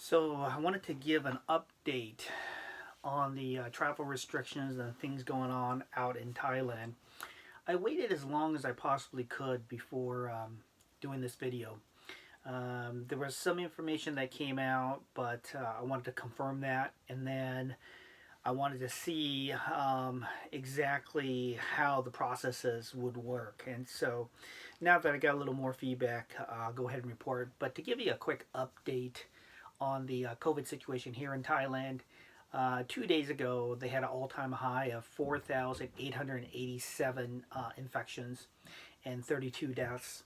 So I wanted to give an update on the travel restrictions and things going on out in Thailand. I waited as long as I possibly could before doing this video. There was some information that came out, but I wanted to confirm that, and then I wanted to see exactly how the processes would work. And so now that I got a little more feedback, I'll go ahead and report. But to give you a quick update on the COVID situation here in Thailand. 2 days ago, they had an all-time high of 4,887 infections and 32 deaths.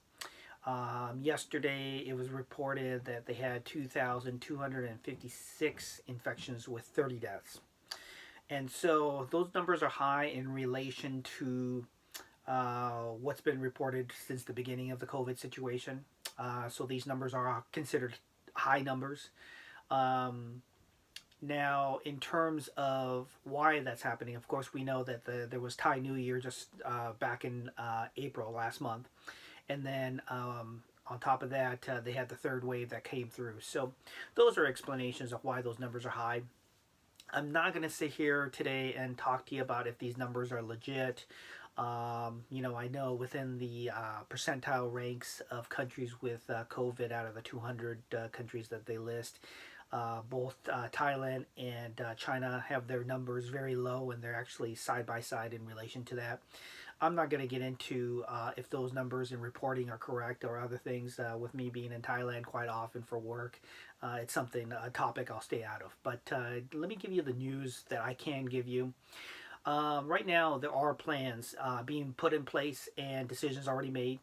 Yesterday, it was reported that they had 2,256 infections with 30 deaths. And so those numbers are high in relation to what's been reported since the beginning of the COVID situation. So these numbers are considered high numbers. Um, Now, in terms of why that's happening, of course, we know that there was Thai New Year just back in April last month. And then on top of that, they had the third wave that came through. So those are explanations of why those numbers are high. I'm not going to sit here today and talk to you about if these numbers are legit. I know within the percentile ranks of countries with COVID out of the 200 countries that they list, both Thailand and China have their numbers very low, and they're actually side by side in relation to that. I'm not going to get into if those numbers and reporting are correct or other things. With me being in Thailand quite often for work, it's a topic I'll stay out of. But let me give you the news that I can give you. Right now, there are plans being put in place and decisions already made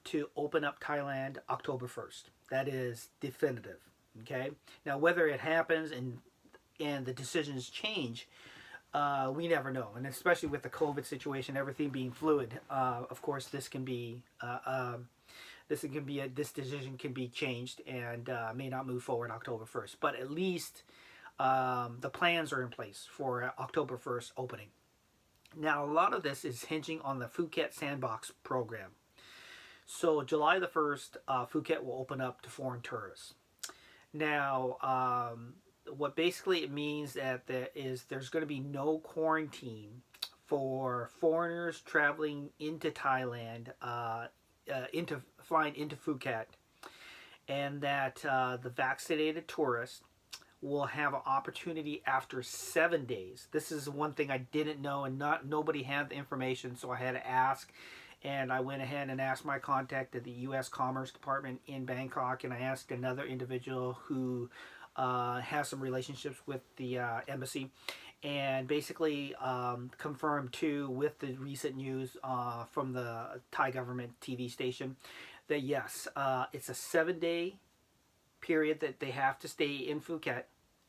to open up Thailand October 1st. That is definitive. Okay. Now, whether it happens and the decisions change, we never know. And especially with the COVID situation, everything being fluid, of course, this decision can be changed and may not move forward October 1st. But at least the plans are in place for October 1st opening. Now, a lot of this is hinging on the Phuket Sandbox program. So July the 1st, Phuket will open up to foreign tourists. Now, what basically it means that there's going to be no quarantine for foreigners traveling into Thailand, flying into Phuket, and that the vaccinated tourists will have an opportunity after 7 days. This is one thing I didn't know, and nobody had the information, so I had to ask. And I went ahead and asked my contact at the U.S. Commerce Department in Bangkok, and I asked another individual who has some relationships with the embassy, and basically confirmed too with the recent news from the Thai government TV station that yes, it's a 7-day period that they have to stay in Phuket.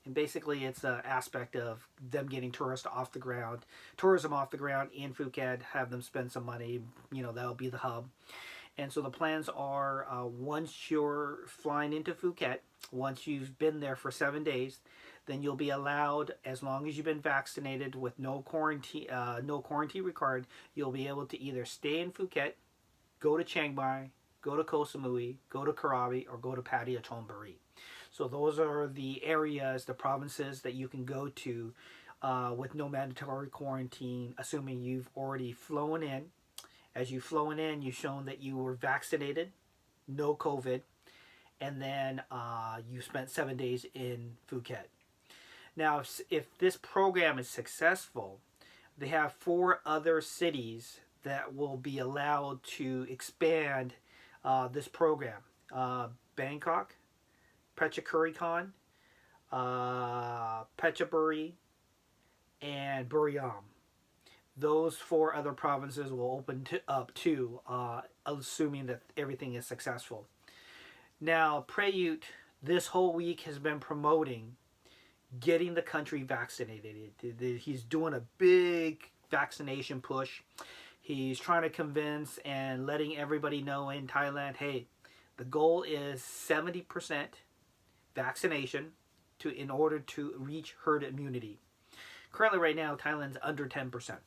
And basically, it's an aspect of them getting tourism off the ground in Phuket, have them spend some money. That'll be the hub. And so the plans are once you're flying into Phuket, once you've been there for 7 days, then you'll be allowed, as long as you've been vaccinated with no quarantine required, you'll be able to either stay in Phuket, go to Chiang Mai, go to Koh Samui, go to Krabi, or go to Pattaya Chonburi. So those are the areas, the provinces that you can go to with no mandatory quarantine, assuming you've already flown in. As you've flown in, you've shown that you were vaccinated, no COVID, and then you spent 7 days in Phuket. Now, if this program is successful, they have 4 other cities that will be allowed to expand this program. Bangkok, Phetchaburi, Phetchaburi, and Buriram. Those 4 other provinces will open up too, assuming that everything is successful. Now, Prayut this whole week has been promoting getting the country vaccinated. He's doing a big vaccination push. He's trying to convince and letting everybody know in Thailand, hey, the goal is 70% vaccination in order to reach herd immunity. Currently, right now, Thailand's under 10%.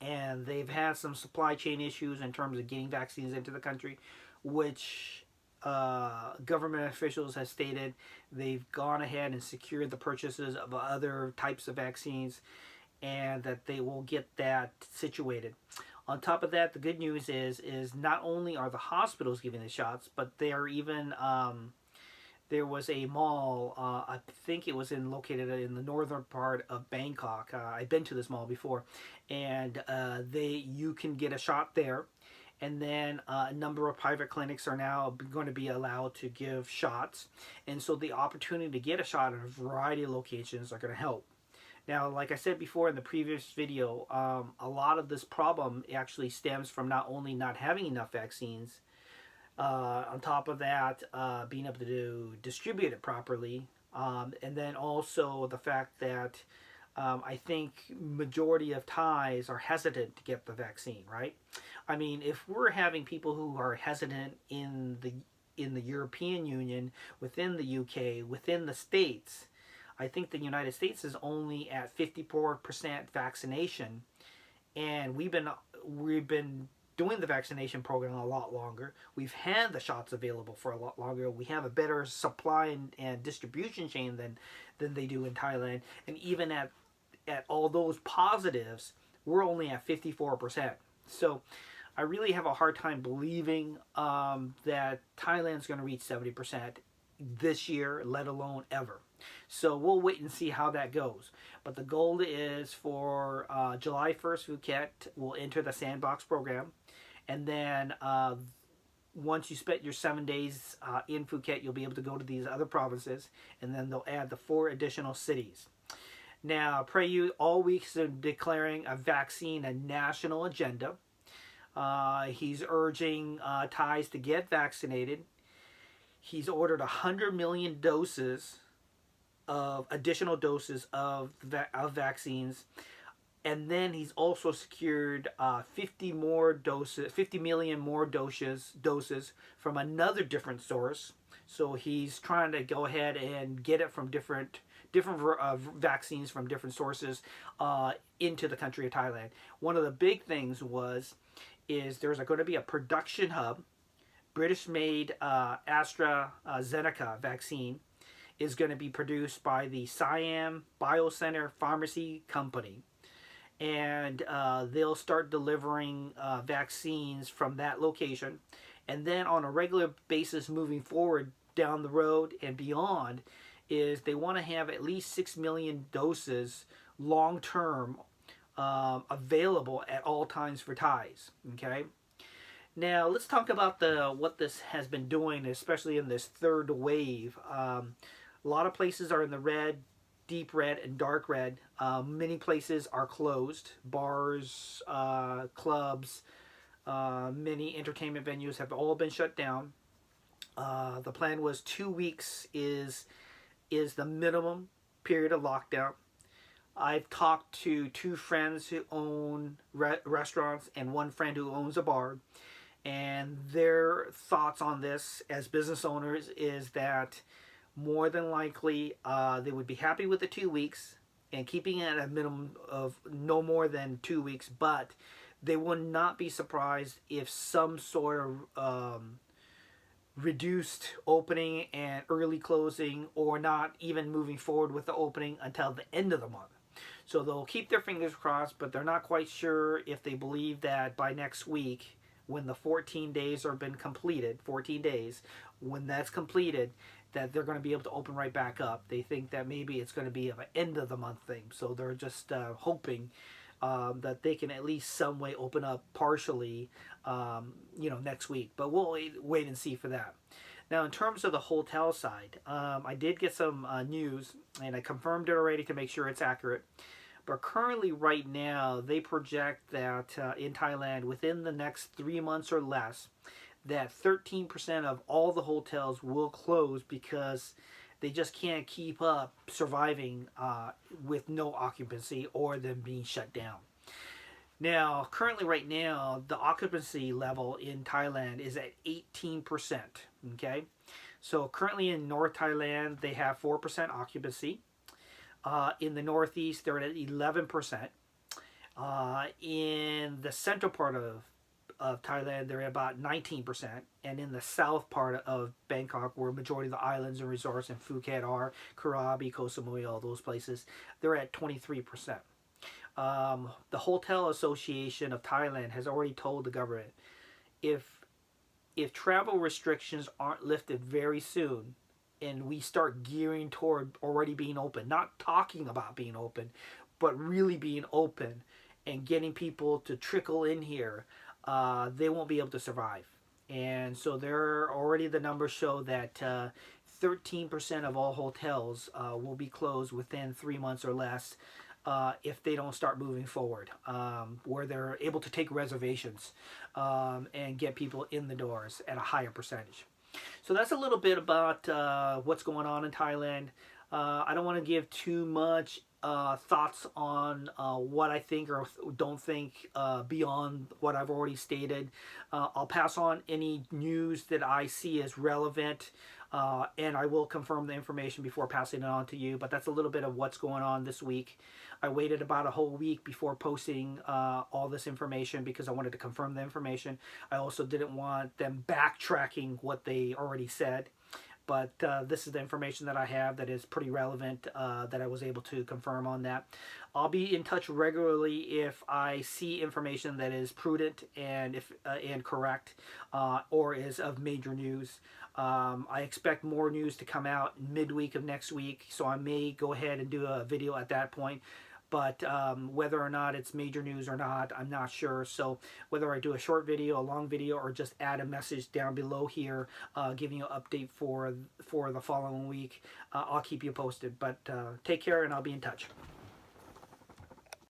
And they've had some supply chain issues in terms of getting vaccines into the country, which government officials have stated they've gone ahead and secured the purchases of other types of vaccines, and that they will get that situated. On top of that, the good news is not only are the hospitals giving the shots, but they are even there was a mall. I think it was located in the northern part of Bangkok. I've been to this mall before, and you can get a shot there. And then a number of private clinics are now going to be allowed to give shots, and so the opportunity to get a shot at a variety of locations are going to help. Now, like I said before in the previous video, a lot of this problem actually stems from not only not having enough vaccines, on top of that, being able to distribute it properly, and then also the fact that I think majority of Thais are hesitant to get the vaccine. Right? I mean, if we're having people who are hesitant in the European Union, within the UK, within the States, I think the United States is only at 54% vaccination, and we've been doing the vaccination program a lot longer. We've had the shots available for a lot longer. We have a better supply and distribution chain than they do in Thailand. And even at all those positives, we're only at 54%. So I really have a hard time believing that Thailand's going to reach 70% this year, let alone ever. So we'll wait and see how that goes. But the goal is for July 1st, Phuket will enter the sandbox program. And then once you spent your 7 days in Phuket, you'll be able to go to these other provinces. And then they'll add the 4 additional cities. Now, Prayut all weeks are declaring a vaccine a national agenda. He's urging Thais to get vaccinated. He's ordered 100 million doses of additional doses of vaccines, and then he's also secured 50 million more doses from another different source. So he's trying to go ahead and get it from different vaccines from different sources into the country of Thailand. One of the big things is there's going to be a production hub. British-made AstraZeneca vaccine is going to be produced by the Siam Biocenter Pharmacy Company. And they'll start delivering vaccines from that location. And then on a regular basis moving forward down the road and beyond, is they want to have at least 6 million doses long-term available at all times for Thais. Okay? Now, let's talk about what this has been doing, especially in this third wave. A lot of places are in the red, deep red, and dark red. Many places are closed. Bars, clubs, many entertainment venues have all been shut down. The plan was 2 weeks is the minimum period of lockdown. I've talked to 2 friends who own restaurants and 1 friend who owns a bar. And their thoughts on this as business owners is that more than likely they would be happy with the 2 weeks and keeping it at a minimum of no more than 2 weeks, but they would not be surprised if some sort of reduced opening and early closing, or not even moving forward with the opening until the end of the month. So they'll keep their fingers crossed, but they're not quite sure if they believe that by next week, when the 14 days are been completed, 14 days, when that's completed, that they're going to be able to open right back up. They think that maybe it's going to be an end of the month thing. So they're just hoping that they can at least some way open up partially, next week. But we'll wait and see for that. Now, in terms of the hotel side, I did get some news, and I confirmed it already to make sure it's accurate. But currently, right now, they project that in Thailand, within the next 3 months or less, that 13% of all the hotels will close because they just can't keep up surviving with no occupancy or them being shut down. Now, currently, right now, the occupancy level in Thailand is at 18%. Okay, so currently in North Thailand, they have 4% occupancy. In the Northeast, they're at 11%. In the central part of Thailand, they're at about 19%. And in the south part of Bangkok, where majority of the islands and resorts in Phuket are, Krabi, Koh Samui, all those places, they're at 23%. The Hotel Association of Thailand has already told the government, if travel restrictions aren't lifted very soon, and we start gearing toward already being open, not talking about being open, but really being open and getting people to trickle in here, they won't be able to survive. And so there already the numbers show that 13% of all hotels will be closed within 3 months or less, if they don't start moving forward, where they're able to take reservations and get people in the doors at a higher percentage. So that's a little bit about what's going on in Thailand. I don't want to give too much thoughts on what I think or don't think beyond what I've already stated. I'll pass on any news that I see as relevant, and I will confirm the information before passing it on to you. But that's a little bit of what's going on this week. I waited about a whole week before posting all this information because I wanted to confirm the information. I also didn't want them backtracking what they already said. But this is the information that I have that is pretty relevant, that I was able to confirm on that. I'll be in touch regularly if I see information that is prudent and correct, or is of major news. I expect more news to come out midweek of next week, so I may go ahead and do a video at that point. But whether or not it's major news or not, I'm not sure. So whether I do a short video, a long video, or just add a message down below here, giving you an update for the following week, I'll keep you posted. But take care, and I'll be in touch.